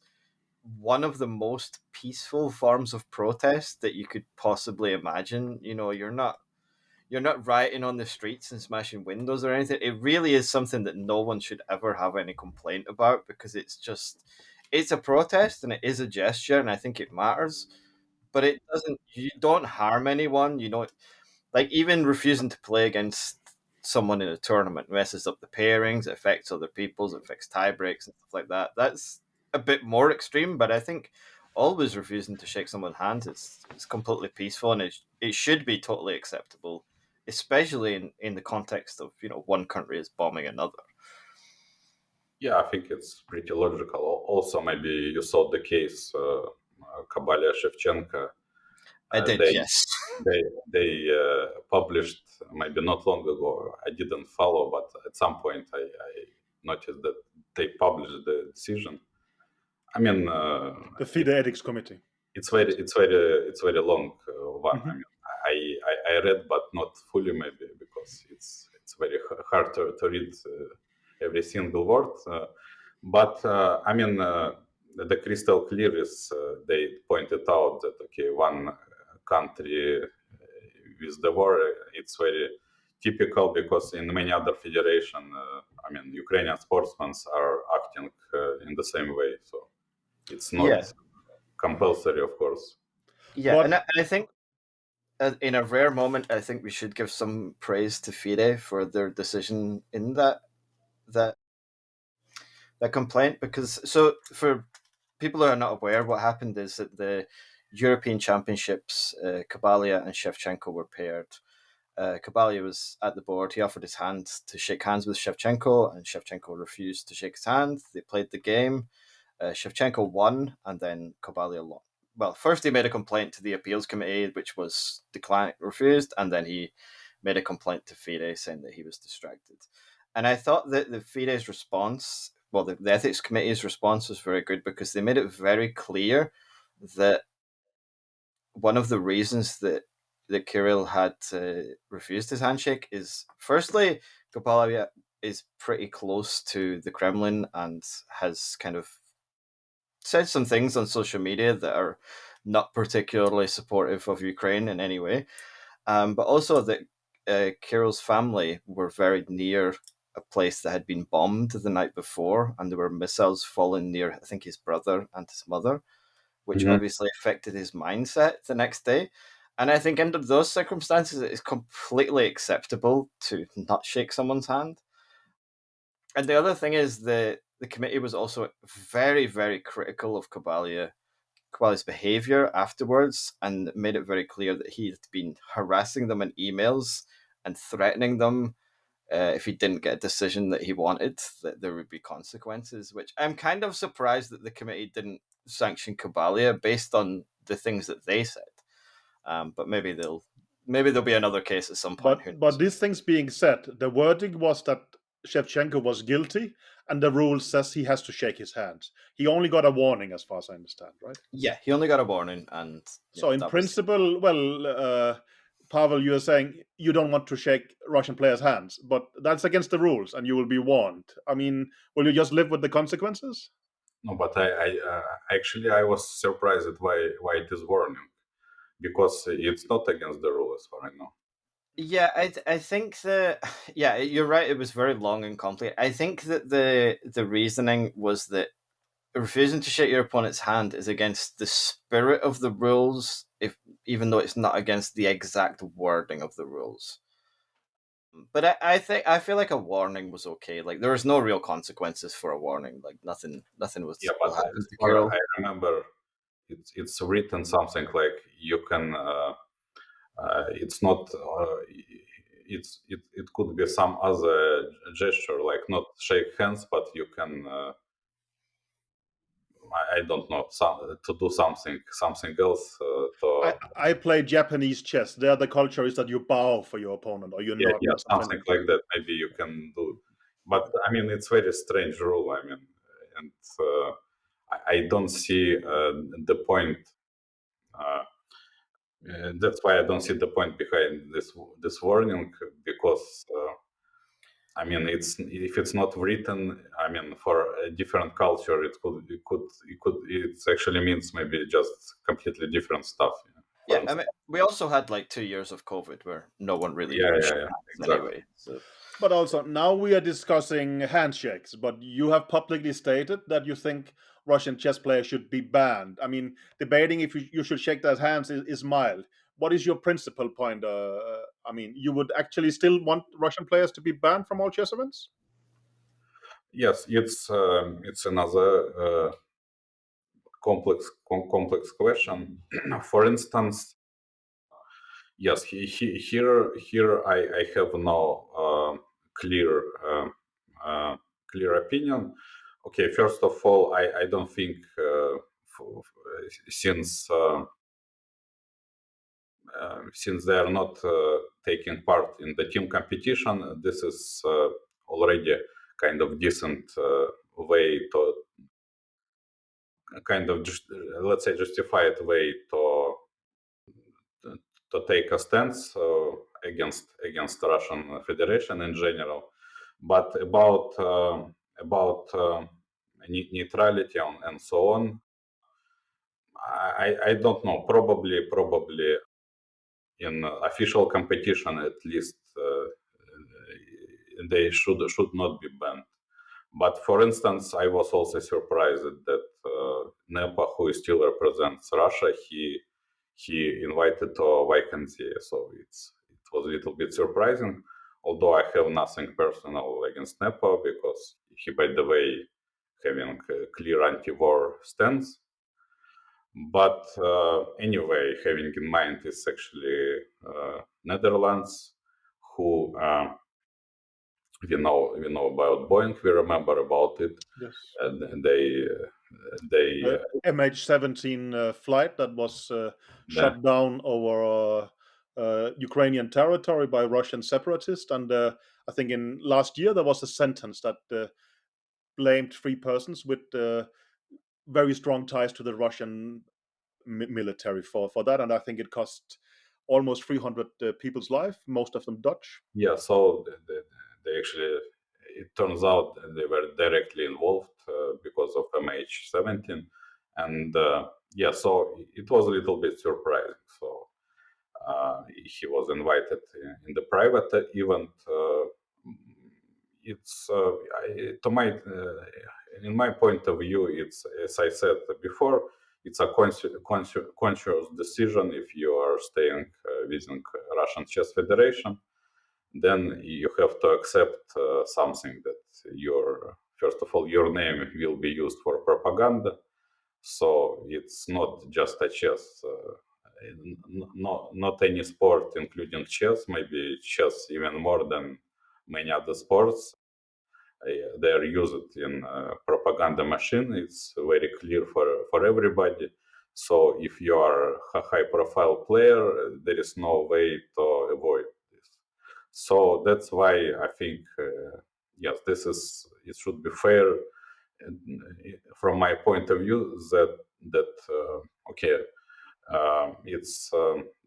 one of the most peaceful forms of protest that you could possibly imagine. You're not rioting on the streets and smashing windows or anything. It really is something that no one should ever have any complaint about, because it's a protest and it is a gesture, and I think it matters. But you don't harm anyone. Like even refusing to play against someone in a tournament messes up the pairings, it affects other people's, it affects tie breaks and stuff like that. That's a bit more extreme, but I think always refusing to shake someone's hand is completely peaceful, and it should be totally acceptable, especially in the context of one country is bombing another. yeah, I think it's pretty logical. Also, maybe you saw the case Kabalia Shevchenko. I did, They yes. they published maybe not long ago. I didn't follow, but at some point I noticed that they published the decision. I mean, The FIDE ethics committee. it's very long one. I Mhm. mean, I read, but not fully, maybe because it's very hard to read every single word. But I mean, the crystal clear is they pointed out that okay, one country with the war. It's very typical because in many other federation, Ukrainian sportsmen are acting in the same way. So it's not Yeah, compulsory, of course. yeah, But and I think in a rare moment, I think we should give some praise to FIDE for their decision in that that complaint, because so for people who are not aware, what happened is that the European Championships, Kabalia and Shevchenko were paired. Kabalia was at the board. He offered his hand to shake hands with Shevchenko, and Shevchenko refused to shake his hand. They played the game. Shevchenko won, and then Kabalia lost. Well, first he made a complaint to the appeals committee, which was refused, and then he made a complaint to FIDE saying that he was distracted. And I thought that the FIDE's response, well, the ethics committee's response was very good, because they made it very clear that one of the reasons that Kirill had refused his handshake is, firstly, Kabalia is pretty close to the Kremlin and has kind of said some things on social media that are not particularly supportive of Ukraine in any way. But also that Kirill's family were very near a place that had been bombed the night before, and there were missiles falling near, I think, his brother and his mother, which Mhm. obviously affected his mindset the next day. And I think under those circumstances, it is completely acceptable to not shake someone's hand. And the other thing is the committee was also very, very critical of Kabalia's behavior afterwards, and made it very clear that he had been harassing them in emails and threatening them if he didn't get a decision that he wanted, that there would be consequences. Which I'm kind of surprised that the committee didn't sanction Kabalia based on the things that they said. But maybe there'll be another case at some point. Who but knows? these things being said, the verdict was that Shevchenko was guilty, and the rule says he has to shake his hands. He only got a warning, as far as I understand, right? Yeah, he only got a warning, and So in that was. principle, well, Pavel, you are saying you don't want to shake Russian players' hands, but that's against the rules, and you will be warned. I mean, will you just live with the consequences? No, but actually I was surprised at why it is warning, because it's not against the rule as far I know. Yeah, I think that yeah, you're right. It was very long and complicated. I think that the reasoning was that refusing to shake your opponent's hand is against the spirit of the rules, if even though it's not against the exact wording of the rules. But I feel like a warning was okay. Like there was no real consequences for a warning. Like nothing Yeah, will but happen as to far Kirill. I remember, it's written something like you can. It's not. It could be some other gesture, like not shake hands, but you can. I don't know, to do something else. I play Japanese chess. There, the culture is that you bow for your opponent, or you Yeah, nod, yeah, or something something like that. like that. Maybe you can do, but I mean, it's very strange rule. I mean, and I don't see the point. Uh, that's why I don't see the point behind this warning, because I mean, it's if it's not written. I mean, for a different culture, it actually means maybe just completely different stuff. For Yeah, I instance, mean, we also had like 2 years of COVID where no one really yeah, yeah, shook yeah, hands exactly. anyway. So But also, now we are discussing handshakes, but you have publicly stated that you think Russian chess players should be banned. I mean, debating if you should shake their hands is mild. What is your principal point? I mean, you would actually still want Russian players to be banned from all chess events? Yes, it's another complex question. For instance, yes, here I have no clear uh, clear opinion. Okay, first of all, I don't think since since they are not taking part in the team competition, this is already kind of decent way to kind of just let's say justified way to take a stance against Russian Federation in general. But about neutrality and so on, I don't know. Probably in official competition, at least they should not be banned. But for instance, I was also surprised that Nepa, who still represents Russia, he invited to a vacancy. So it was a little bit surprising. Although I have nothing personal against Nepa because he, by the way, having a clear anti-war stance. But anyway, having in mind it's actually Netherlands, who we know about Boeing. We remember about it. Yes. And they MH17 flight that was yeah, shot down over Ukrainian territory by Russian separatists. And I think in last year there was a sentence that blamed three persons with very strong ties to the Russian military for that. And I think it cost almost 300 people's life, most of them Dutch. yeah. So they actually, it turns out that they were directly involved because of MH17, and yeah, so it was a little bit surprising. So he was invited in the private event. It's to my in my point of view, it's, as I said before, it's a conscious decision. If you are staying within Russian Chess Federation, then you have to accept something that your, first of all, your name will be used for propaganda. So it's not just a chess. Not any sport, including chess, maybe chess even more than many other sports. They are used in propaganda machine. It's very clear for everybody. So if you are a high-profile player, there is no way to avoid this. So that's why I think yes, this is, it should be fair from my point of view that okay, it's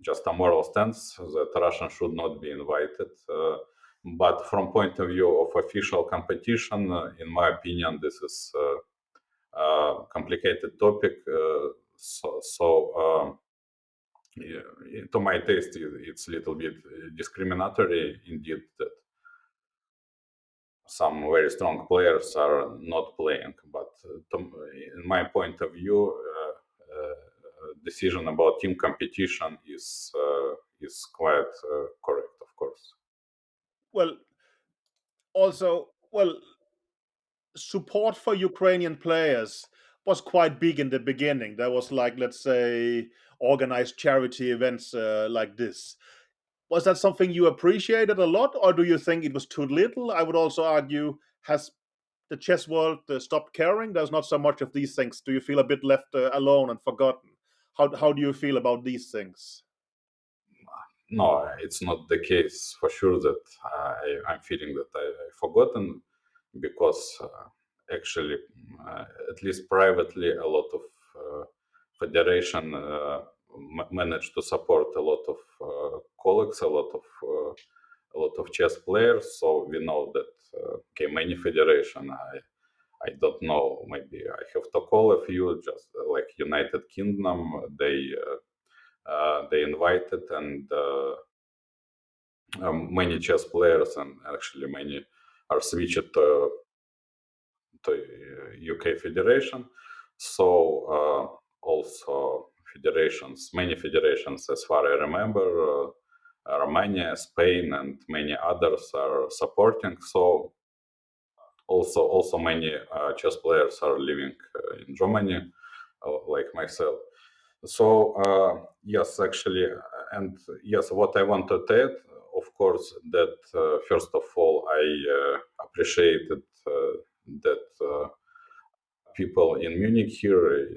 just a moral stance that Russia should not be invited. But from point of view of official competition, in my opinion, this is a complicated topic. Yeah, to my taste, it's a little bit discriminatory indeed that some very strong players are not playing. But in my point of view, decision about team competition is quite correct, of course. Well, also, well, support for Ukrainian players was quite big in the beginning. There was like, let's say, organized charity events like this. Was that something you appreciated a lot, or do you think it was too little? I would also argue, has the chess world stopped caring? There's not so much of these things. Do you feel a bit left alone and forgotten? How do you feel about these things? No, it's not the case for sure that I'm feeling that I've forgotten because actually, at least privately, a lot of federation managed to support a lot of colleagues, a lot of chess players. So we know that okay, many federation. I don't know. Maybe I have to call a few, just like United Kingdom. They invited and many chess players and actually many are switched to UK Federation. So also federations, many federations, as far I remember, Romania, Spain, and many others are supporting. So also many chess players are living in Germany, like myself. So yes, actually, and yes, what I want to add, of course, that first of all, I appreciated that people in Munich here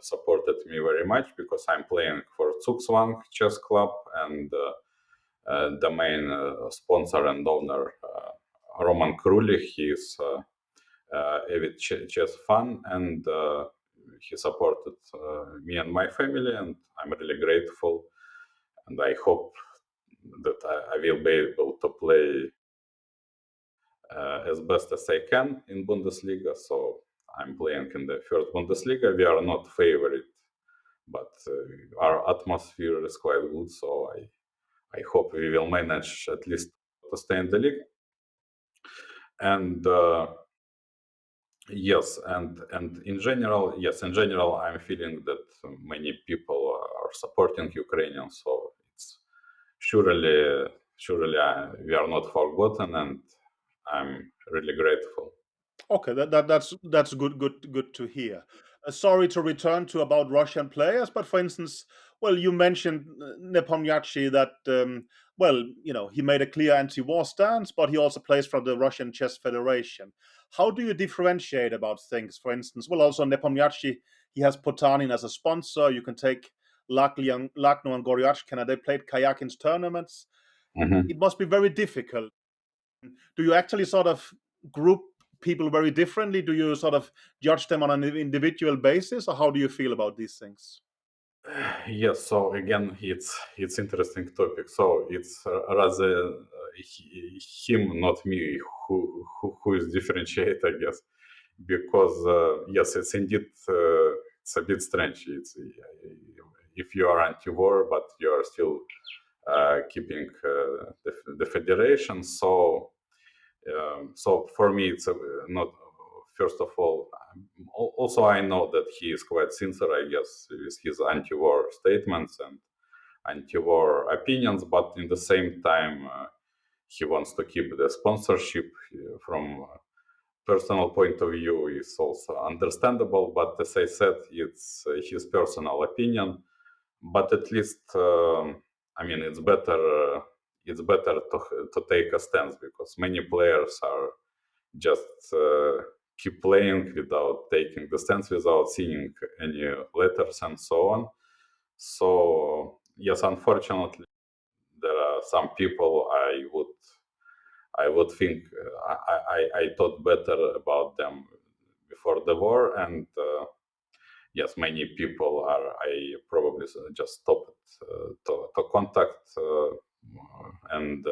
supported me very much because I'm playing for Zugzwang Chess Club and the main sponsor and owner, Roman Kruli, he is avid chess fan and he supported me and my family, and I'm really grateful. And I hope that I will be able to play as best as I can in Bundesliga. So I'm playing in the first Bundesliga. We are not favorite but our atmosphere is quite good. So I hope we will manage at least to stay in the league. And yes, and in general, I'm feeling that many people are supporting Ukrainian. So it's surely we are not forgotten, and I'm really grateful. Okay, that's good to hear. Sorry to return to about Russian players, but for instance, well, you mentioned Nepomniachtchi that well, he made a clear anti-war stance, but he also plays for the Russian Chess Federation. How do you differentiate about things? For instance, well, also Nepomniachtchi, he has Potanin as a sponsor. You can take Lagno and Goryachkina. They played Kayakin's tournaments. Mhm. It must be very difficult. Do you actually sort of group people very differently? Do you sort of judge them on an individual basis, or how do you feel about these things? Yes, so again, it's interesting topic. So it's rather him, not me, who is differentiate, I guess, because yes, it's indeed it's a bit strange. It's if you are anti-war, but you are still keeping the federation. So for me, it's not. First of all, also I know that he is quite sincere, I guess, with his anti-war statements and anti-war opinions, but in the same time, he wants to keep the sponsorship from personal point of view is also understandable. But as I said, it's his personal opinion. But at least, I mean, it's better to take a stance because many players are just keep playing without taking the stance, without seeing any letters and so on. So yes, unfortunately, there are some people I would think I thought better about them before the war, and yes, many people are. I probably just stopped to contact, and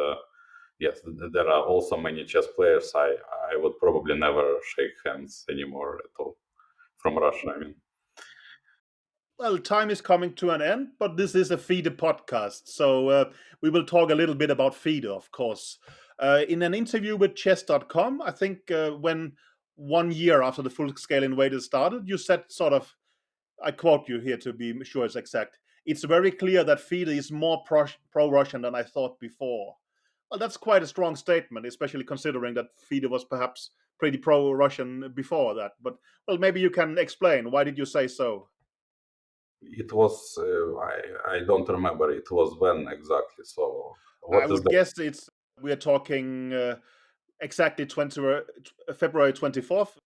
yes, there are also many chess players. I would probably never shake hands anymore at all from Russia. I mean, Well, time is coming to an end, but this is a FIDE podcast, so we will talk a little bit about FIDE, of course. In an interview with chess.com, I think when 1 year after the full scale invasion started, you said sort of, I quote you here to be sure it's exact. It's very clear that FIDE is more pro Russian than I thought before. Well, that's quite a strong statement, especially considering that FIDE was perhaps pretty pro Russian before that. But, well, maybe you can explain. Why did you say so? it was I don't remember it was when exactly. So I what is would the? guess we're talking exactly February 24th,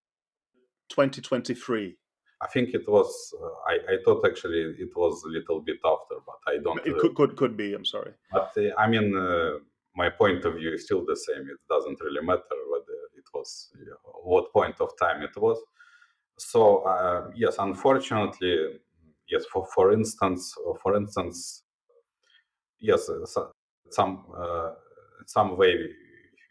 2023. I think it was. I thought actually it was a little bit after, but I don't. It could be. I'm sorry. But I mean, my point of view is still the same. It doesn't really matter whether it was what point of time it was. So yes, unfortunately, yes. For instance, yes, some way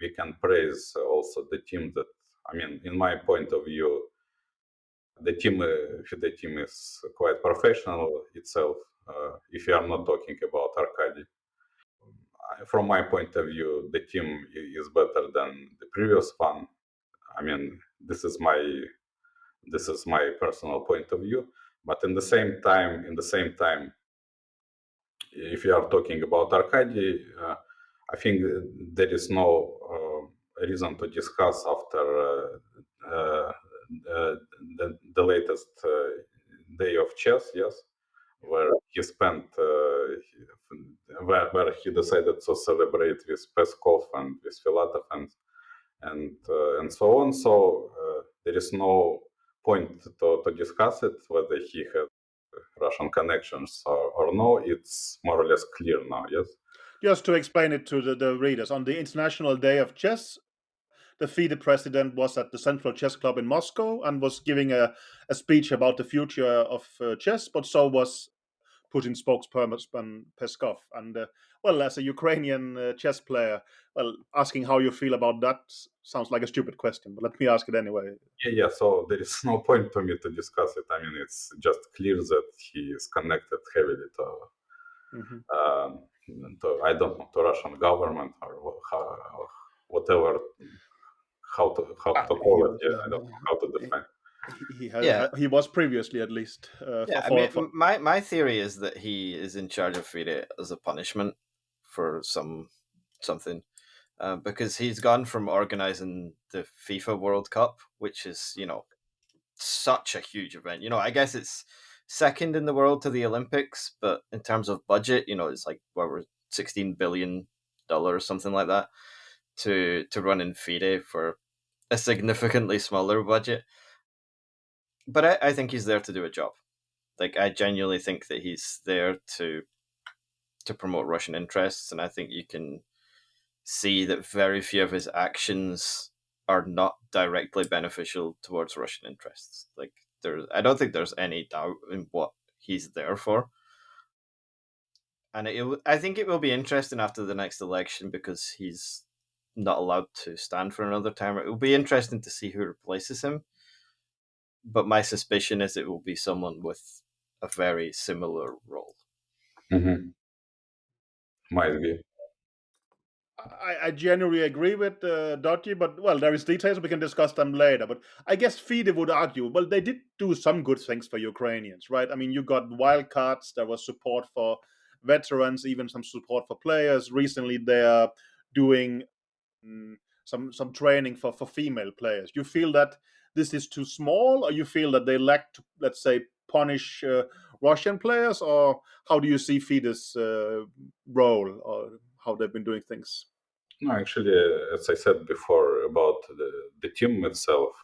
we can praise also the team that. I mean, in my point of view, the team is quite professional itself. If you are not talking about Arkady, from my point of view, the team is better than the previous one. I mean, this is my personal point of view. But in the same time, if you are talking about Arkady, I think there is no reason to discuss after uh, the latest day of chess. Yes, where he spent where he decided to celebrate with Peskov and with Filatov and so on. So there is no point to discuss it whether he had Russian connections or no. It's more or less clear now. Yes. Just to explain it to the readers, on the International Day of Chess, the FIDE president was at the Central Chess Club in Moscow and was giving a speech about the future of chess, but so was Putin spokesperson Peskov. And well, as a Ukrainian chess player, well, asking how you feel about that sounds like a stupid question, but let me ask it anyway. Yeah. So there is no point for me to discuss it. I mean, it's just clear that he is connected heavily to, Hmm. um, I don't know, to Russian government or whatever, how to He call it. was, Yeah, I don't know how to define. Yeah, he was previously at least yeah. I mean, my theory is that he is in charge of FIDE as a punishment for something, because he's gone from organizing the FIFA World Cup, which is such a huge event. I guess it's second in the world to the Olympics, but in terms of budget, it's like what we're $16 billion, something like that, to run in FIDE for a significantly smaller budget. But I think he's there to do a job. Like, I genuinely think that he's there to promote Russian interests, and I think you can see that very few of his actions are not directly beneficial towards Russian interests. Like, I don't think there's any doubt in what he's there for. And I think it will be interesting after the next election, because he's not allowed to stand for another term. It will be interesting to see who replaces him. But my suspicion is it will be someone with a very similar role. Hmm. Might be. I genuinely agree with Dodgy, but well, there is details, we can discuss them later. But I guess FIDE would argue, well, they did do some good things for Ukrainians, right? I mean, you got wildcards, there was support for veterans, even some support for players. Recently, they are doing some training for female players. You feel that this is too small, or you feel that they lack to, let's say, punish Russian players, or how do you see FIDE's role, or how they've been doing things? No, actually, as I said before about the team itself,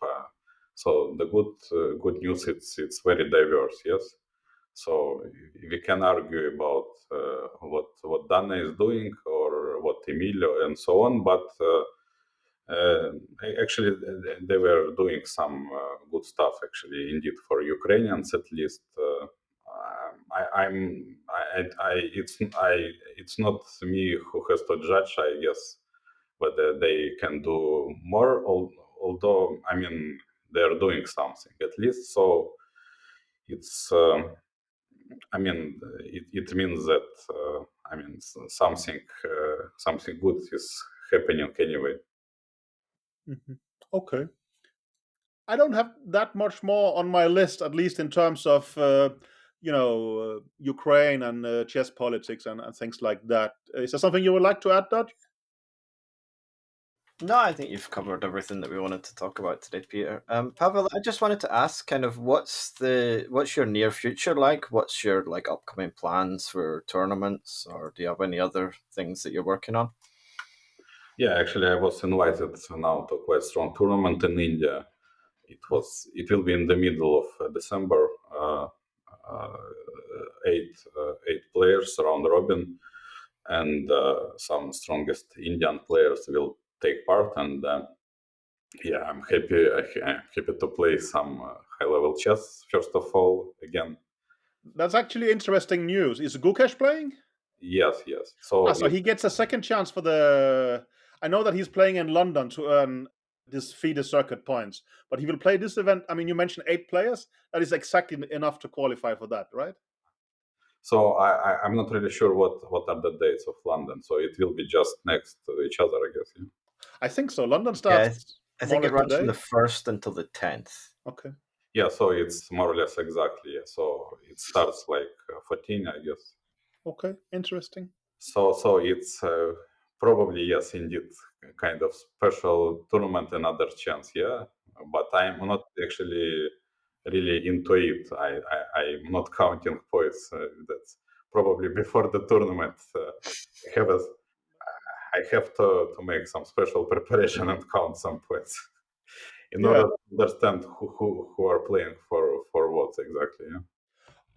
so the good news, it's very diverse. Yes, so we can argue about what Dana is doing or what Emilio and so on, but uh, actually they were doing some good stuff. Actually, indeed, for Ukrainians at least. It's not me who has to judge, I guess, whether they can do more. Although, I mean, they're doing something at least. So it's, I mean, it means that, I mean, something good is happening anyway. Mhm. Okay. I don't have that much more on my list, at least in terms of Ukraine and chess politics and things like that. Is there something you would like to add, Dodge? No, I think you've covered everything that we wanted to talk about today, Peter. Pavel, I just wanted to ask, kind of, what's your near future like? What's your upcoming plans for tournaments, or do you have any other things that you're working on? Yeah, actually, I was invited now to a quite strong tournament in India. It will be in the middle of December. Uh, eight players round robin, and some strongest Indian players will take part. And yeah, I'm happy. I'm happy to play some high level chess. First of all, again, That's actually interesting news. Is Gukesh playing? yes, yes. So So he gets a second chance for the. I know that he's playing in London to earn this FIDE circuit points, but he will play this event. I mean, you mentioned 8 players. That is exactly enough to qualify for that, right? I'm not really sure what are the dates of London. So it will be just next to each other, I guess. Yeah. I think so. London Yeah, starts I more or think it less runs from the today. 1st until the 10th. Okay. Yeah, so it's more or less exactly. Yeah. So it starts like 14, I guess. Okay. Interesting. So it's probably, yes, indeed, kind of special tournament, another chance. Yeah, but I'm not actually really into it. I'm not counting points. That's probably before the tournament. I have a, I have to make some special preparation and count some points in Yeah. order to understand who are playing for what exactly. Yeah.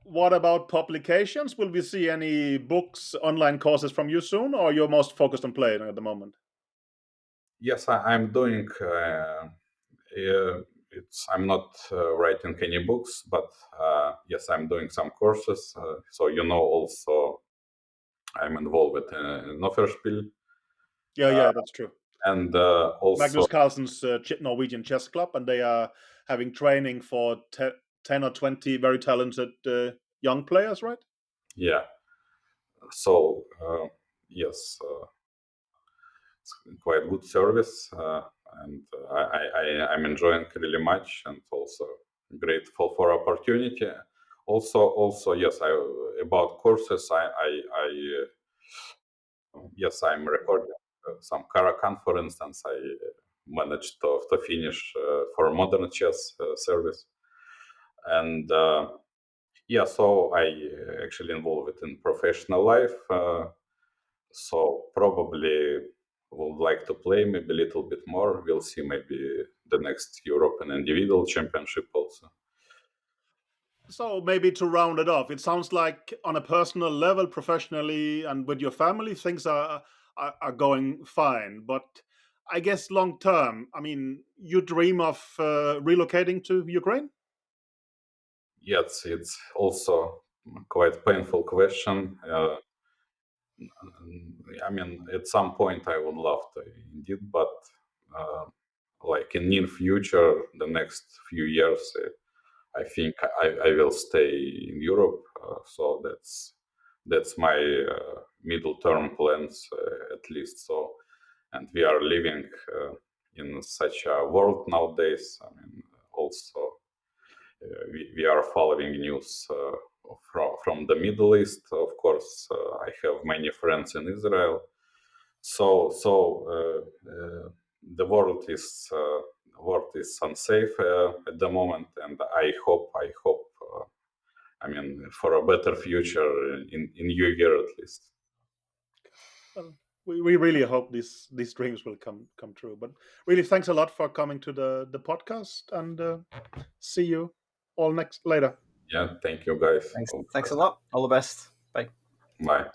What about publications? Will we see any books, online courses from you soon, or you're most focused on playing at the moment? Yes, I'm doing I'm not writing any books, but yes, I'm doing some courses. So also I'm involved in Offerspiel, Yeah, that's true. and also Magnus Carlsen's Norwegian chess club, and they are having training for 10 or 20 very talented young players, right? yeah. So yes, it's quite good service, and I'm enjoying really much, and also grateful for opportunity. Also, yes, about courses. Yes, I'm recording some Karakan, for instance. I managed to finish for modern chess service, and yeah, so I actually involved in professional life. So probably would like to play maybe a little bit more. We'll see maybe the next European individual championship also. So maybe to round it off, it sounds like on a personal level, professionally, and with your family, things are going fine. But I guess long term, I mean, you dream of relocating to Ukraine? Yes, it's also quite painful question. I mean, at some point I would love to indeed, but uh, like in near future, the next few years, I think I will stay in Europe. So that's my middle term plans at least. So, and we are living in such a world nowadays. I mean, also we are following news from the Middle East. Of course, I have many friends in Israel. So the world is unsafe at the moment, and I hope, I mean, for a better future in New Year at least. Well, we really hope these dreams will come true. But really, thanks a lot for coming to the podcast, and see you all next later. Yeah, thank you guys. Thanks a lot. All the best. Bye. Bye.